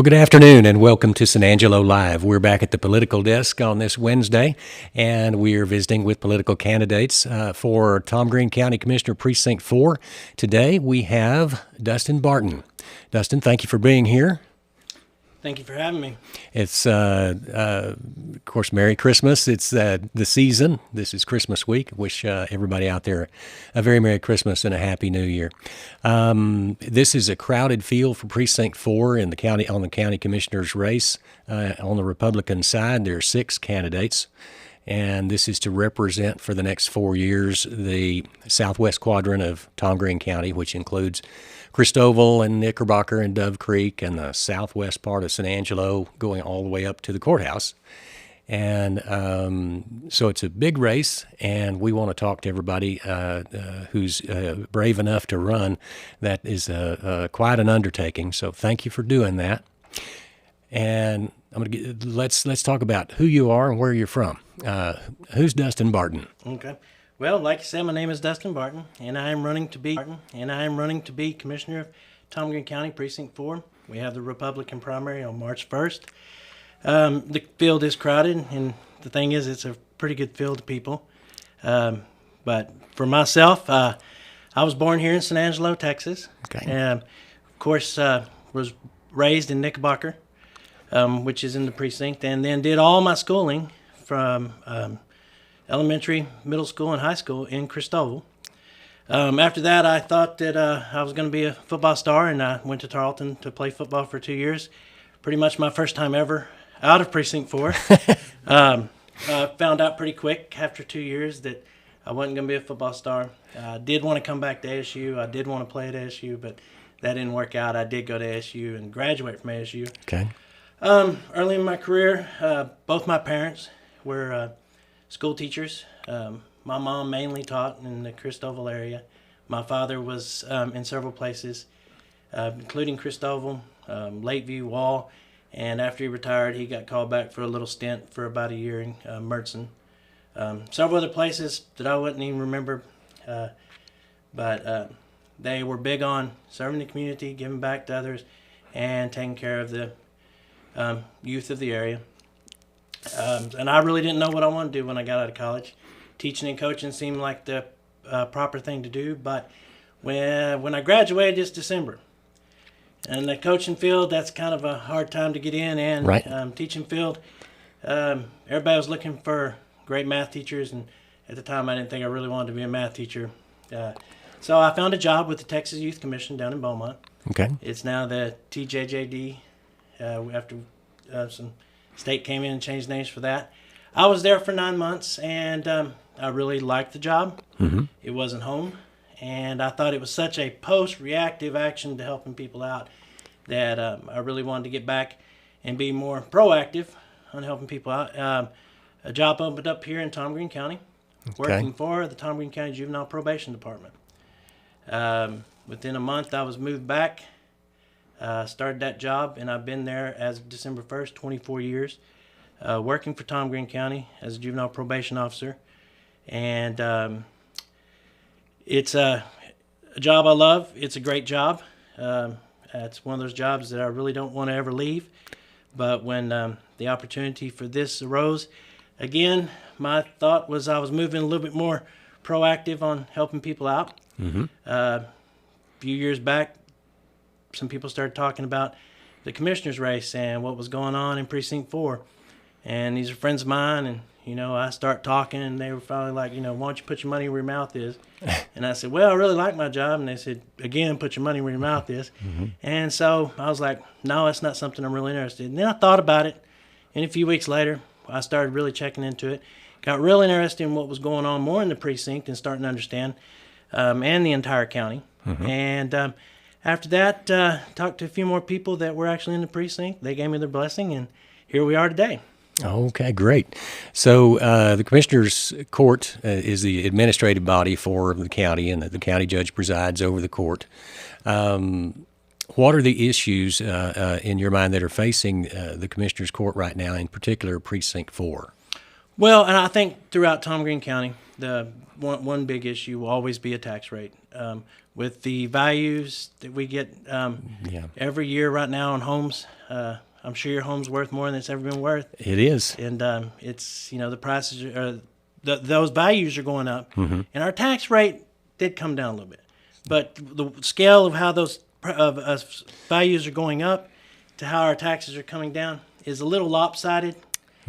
Well, good afternoon and welcome to San Angelo Live. We're back at the political desk on this Wednesday, and we're visiting with political candidates for Tom Green County Commissioner Precinct 4. Today we have Dustin Barton. Dustin, thank you for being here. Thank you for having me. It's, of course, Merry Christmas. It's the season. This is Christmas week. Wish everybody out there a very Merry Christmas and a Happy New Year. This is a crowded field for Precinct 4 in the county on the county commissioner's race. On the Republican side, there are 6 candidates, and this is to represent for the next 4 years the southwest quadrant of Tom Green County, which includes Christoval and Knickerbocker and Dove Creek and the southwest part of San Angelo going all the way up to the courthouse. And so it's a big race, and we want to talk to everybody who's brave enough to run. That is quite an undertaking, so thank you for doing that. And let's talk about who you are and where you're from. Who's Dustin Barton? Okay. Well, like you said, my name is Dustin Barton, and I am running to be Commissioner of Tom Green County Precinct 4. We have the Republican primary on March 1st. The field is crowded, and the thing is, it's a pretty good field of people. But for myself, I was born here in San Angelo, Texas. Okay. Of course, was raised in Knickerbocker, which is in the precinct, and then did all my schooling from elementary, middle school, and high school in Christoval. After that, I thought that I was going to be a football star, and I went to Tarleton to play football for 2 years. Pretty much my first time ever out of Precinct 4. I found out pretty quick after 2 years that I wasn't going to be a football star. I did want to come back to ASU. I did want to play at ASU, but that didn't work out. I did go to ASU and graduate from ASU. Okay. Early in my career, both my parents were school teachers. My mom mainly taught in the Christoval area. My father was in several places, including Christoval, Lakeview, Wall, and after he retired, he got called back for a little stint for about a year in Mertzen. Several other places that I wouldn't even remember, but they were big on serving the community, giving back to others, and taking care of the youth of the area. And I really didn't know what I wanted to do when I got out of college. Teaching and coaching seemed like the proper thing to do, but when I graduated, it's December. And the coaching field, that's kind of a hard time to get in, and right. Teaching field, everybody was looking for great math teachers, and at the time I didn't think I really wanted to be a math teacher. So I found a job with the Texas Youth Commission down in Beaumont. Okay. It's now the TJJD, after some state came in and changed names for that. I was there for 9 months, and I really liked the job. Mm-hmm. It wasn't home, and I thought it was such a post-reactive action to helping people out that I really wanted to get back and be more proactive on helping people out. A job opened up here in Tom Green County, working for the Tom Green County Juvenile Probation Department. Within a month, I was moved back. Started that job, and I've been there as of December 1st, 24 years, working for Tom Green County as a juvenile probation officer. And it's a job I love. It's a great job. It's one of those jobs that I really don't want to ever leave. But when the opportunity for this arose, again, my thought was I was moving a little bit more proactive on helping people out. Mm-hmm. A few years back, some people started talking about the commissioner's race and what was going on in Precinct 4. And these are friends of mine, and, I start talking, and they were finally like, why don't you put your money where your mouth is? And I said, well, I really like my job. And they said, again, put your money where your mouth is. Mm-hmm. And so I was like, no, that's not something I'm really interested in. And then I thought about it, and a few weeks later, I started really checking into it. Got really interested in what was going on more in the precinct and starting to understand, and the entire county. Mm-hmm. And after that, talked to a few more people that were actually in the precinct. They gave me their blessing, and here we are today. Okay, great. So the Commissioner's Court is the administrative body for the county, and the county judge presides over the court. What are the issues in your mind that are facing the Commissioner's Court right now, in particular Precinct 4? Well, and I think throughout Tom Green County, the one big issue will always be a tax rate. With the values that we get every year right now on homes, I'm sure your home's worth more than it's ever been worth. It is. And it's, the prices are, those values are going up. And our tax rate did come down a little bit. But the scale of how those values are going up to how our taxes are coming down is a little lopsided.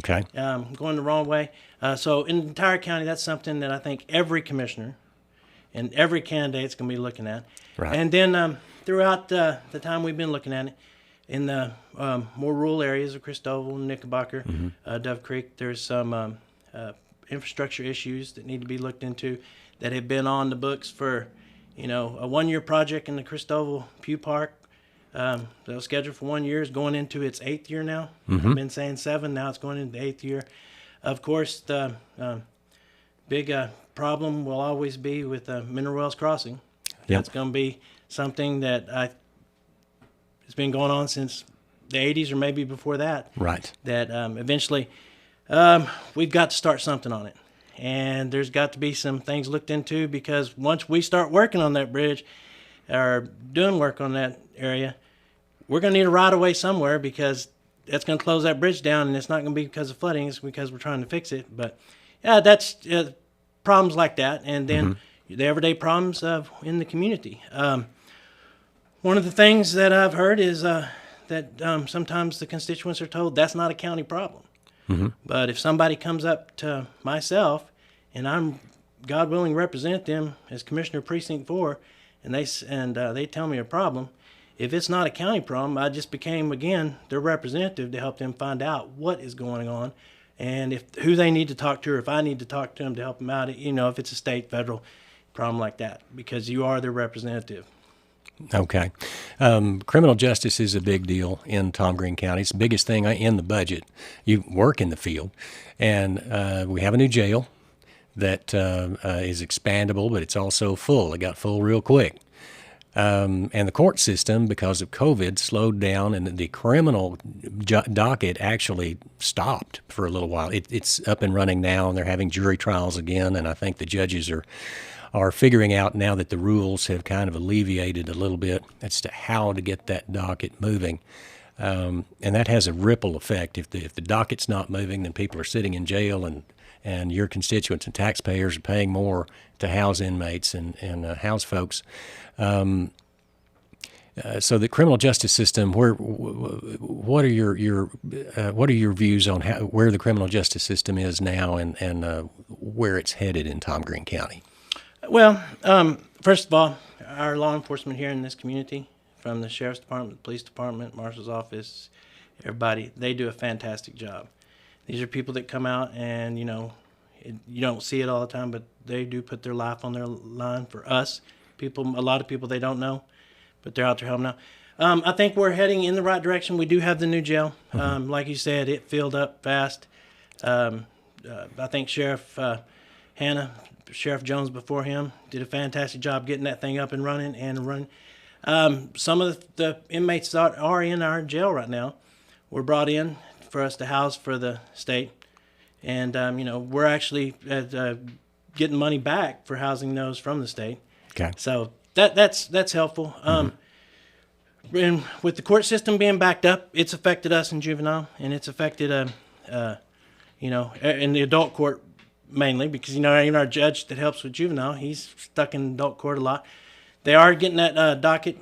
Okay. Going the wrong way. So in the entire county, that's something that I think every commissioner and every candidate is going to be looking at. Right. And then throughout the time we've been looking at it, in the more rural areas of Christoval, Knickerbocker, Dove Creek, there's some infrastructure issues that need to be looked into that have been on the books for, a one-year project in the Christoval Pew Park. That was scheduled for 1 year, is going into its 8th year now. I've been saying 7, now it's going into the 8th year. Of course, the big problem will always be with Mineral Wells Crossing. Yep. That's going to be something that it's been going on since the 80s or maybe before that. Right. That eventually we've got to start something on it. And there's got to be some things looked into, because once we start working on that bridge or doing work on that area, we're going to need a right-of-way somewhere, because that's going to close that bridge down, and it's not going to be because of flooding. It's because we're trying to fix it. But, yeah, that's problems like that. And then the everyday problems in the community. One of the things that I've heard is that sometimes the constituents are told that's not a county problem. But if somebody comes up to myself and I'm, God willing, represent them as Commissioner Precinct 4, and they tell me a problem, if it's not a county problem, I just became, again, their representative to help them find out what is going on, and who they need to talk to, or if I need to talk to them to help them out, if it's a state, federal problem like that, because you are their representative. Okay. Criminal justice is a big deal in Tom Green County. It's the biggest thing in the budget. You work in the field, and we have a new jail that is expandable, but it's also full. It got full real quick. And the court system, because of COVID, slowed down, and the criminal docket actually stopped for a little while. It's up and running now, and they're having jury trials again, and I think the judges are figuring out now that the rules have kind of alleviated a little bit as to how to get that docket moving. And that has a ripple effect. If the docket's not moving, then people are sitting in jail, and your constituents and taxpayers are paying more to house inmates and house folks. So the criminal justice system, what are your views on where the criminal justice system is now and where it's headed in Tom Green County? Well, first of all, our law enforcement here in this community, from the Sheriff's Department, the Police Department, Marshal's Office, everybody, they do a fantastic job. These are people that come out and, you don't see it all the time, but they do put their life on their line for us. A lot of people they don't know, but they're out there helping out. I think we're heading in the right direction. We do have the new jail. Like you said, it filled up fast. I think Sheriff Sheriff Jones before him did a fantastic job getting that thing up and running. Some of the inmates that are in our jail right now were brought in for us to house for the state. And, we're actually getting money back for housing those from the state. Okay. So that's helpful. And with the court system being backed up, it's affected us in juvenile, and it's affected, in the adult court mainly, because, even our judge that helps with juvenile, he's stuck in adult court a lot. They are getting that docket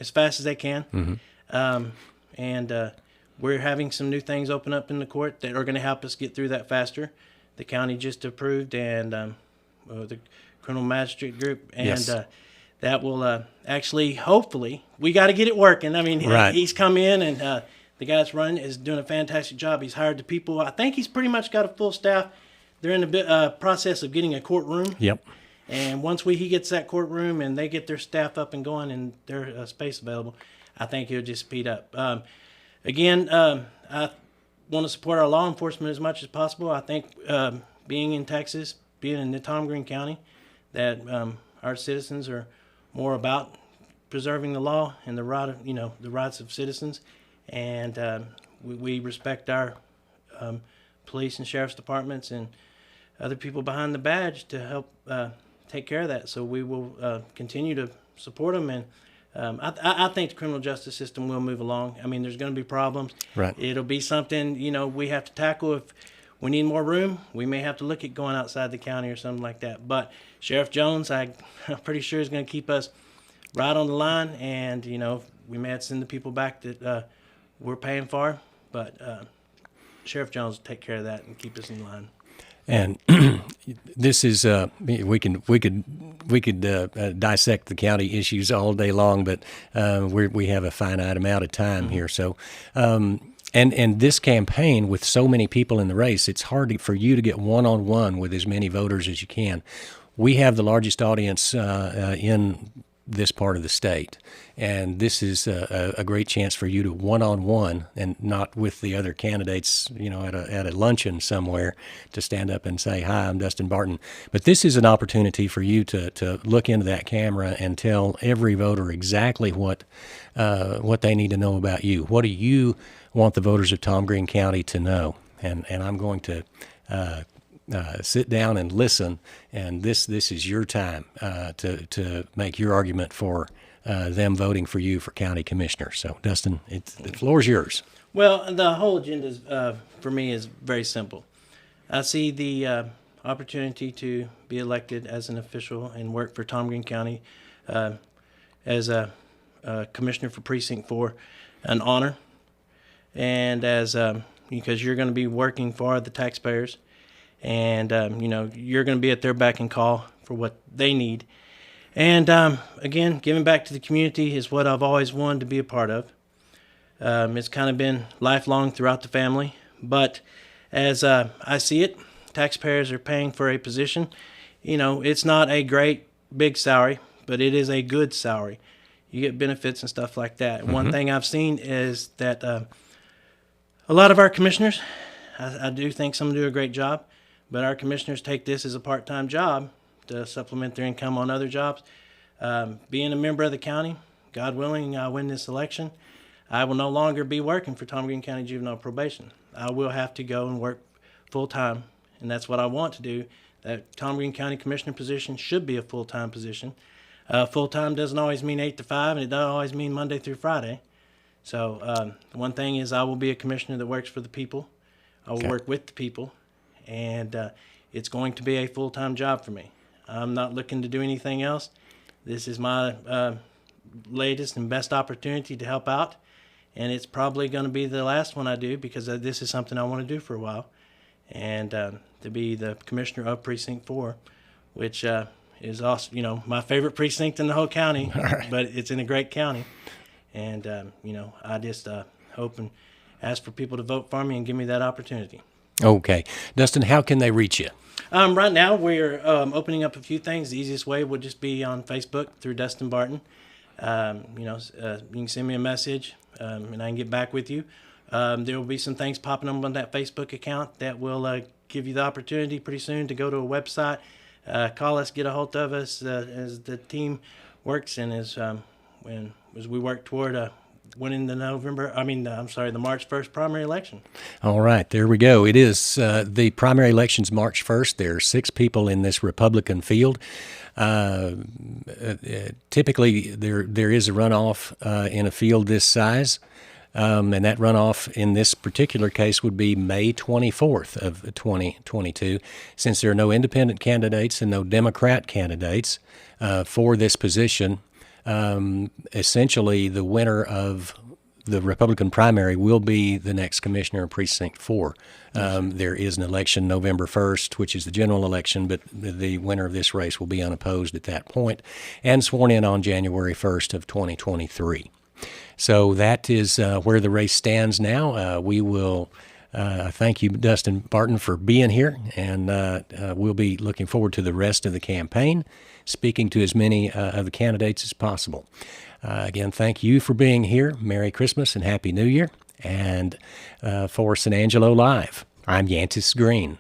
as fast as they can. And we're having some new things open up in the court that are going to help us get through that faster. The county just approved, and the criminal magistrate group, and Yes. That will actually, hopefully, we got to get it working. I mean, Right. He's come in, and the guy that's running is doing a fantastic job. He's hired the people. I think he's pretty much got a full staff. They're in the process of getting a courtroom. Yep. And once he gets that courtroom and they get their staff up and going and their space available, I think it'll just speed up. Again, I want to support our law enforcement as much as possible. I think being in Texas, being in the Tom Green County, that our citizens are more about preserving the law and the rights of citizens, and we respect our police and sheriff's departments, and other people behind the badge to help take care of that. So we will continue to support them, and I think the criminal justice system will move along. I mean, there's going to be problems. Right. It'll be something, we have to tackle. If we need more room, we may have to look at going outside the county or something like that. But Sheriff Jones, I'm pretty sure, is going to keep us right on the line, and, we may have to send the people back that we're paying for, but Sheriff Jones will take care of that and keep us in line. And this is we could dissect the county issues all day long, but we have a finite amount of time here. So, and this campaign with so many people in the race, it's hard for you to get one-on-one with as many voters as you can. We have the largest audience in this part of the state, and this is a great chance for you to one-on-one, and not with the other candidates, at a luncheon somewhere, to stand up and say, "Hi, I'm Dustin Barton." But this is an opportunity for you to look into that camera and tell every voter exactly what they need to know about you. What do you want the voters of Tom Green County to know? And I'm going to sit down and listen, and this is your time to make your argument for them voting for you for county commissioner. So, Dustin, the floor is yours. Well, the whole agenda for me is very simple. I see the opportunity to be elected as an official and work for Tom Green County as a commissioner for Precinct 4 an honor, and as because you're going to be working for the taxpayers. And, you're going to be at their beck and call for what they need. And, again, giving back to the community is what I've always wanted to be a part of. It's kind of been lifelong throughout the family. But as I see it, taxpayers are paying for a position. It's not a great big salary, but it is a good salary. You get benefits and stuff like that. Mm-hmm. One thing I've seen is that a lot of our commissioners, I do think some do a great job, but our commissioners take this as a part-time job to supplement their income on other jobs. Being a member of the county, God willing, I win this election, I will no longer be working for Tom Green County Juvenile Probation. I will have to go and work full-time, and that's what I want to do. That Tom Green County Commissioner position should be a full-time position. Full-time doesn't always mean 8 to 5, and it doesn't always mean Monday through Friday. So one thing is I will be a commissioner that works for the people. I will work with the people. And it's going to be a full-time job for me. I'm not looking to do anything else. This is my latest and best opportunity to help out, and it's probably going to be the last one I do, because this is something I want to do for a while, and to be the commissioner of Precinct 4, which is also, my favorite precinct in the whole county, but it's in a great county. And, I just hope and ask for people to vote for me and give me that opportunity. Okay. Dustin, how can they reach you? Right now, we're opening up a few things. The easiest way would just be on Facebook through Dustin Barton. You can send me a message, and I can get back with you. There will be some things popping up on that Facebook account that will give you the opportunity pretty soon to go to a website, call us, get a hold of us as the team works, and as we work toward winning the the March 1st primary election. All right, there we go. It is the primary election's March 1st. There are 6 people in this Republican field. Typically, there is a runoff in a field this size, and that runoff in this particular case would be May 24th of 2022. Since there are no independent candidates and no Democrat candidates for this position, essentially the winner of the Republican primary will be the next commissioner of Precinct 4. There is an election November 1st, which is the general election, but the winner of this race will be unopposed at that point and sworn in on January 1st of 2023. So that is where the race stands now. We will thank you, Dustin Barton, for being here, and we'll be looking forward to the rest of the campaign, speaking to as many of the candidates as possible. Again, thank you for being here. Merry Christmas and Happy New Year. And for San Angelo Live, I'm Yantis Green.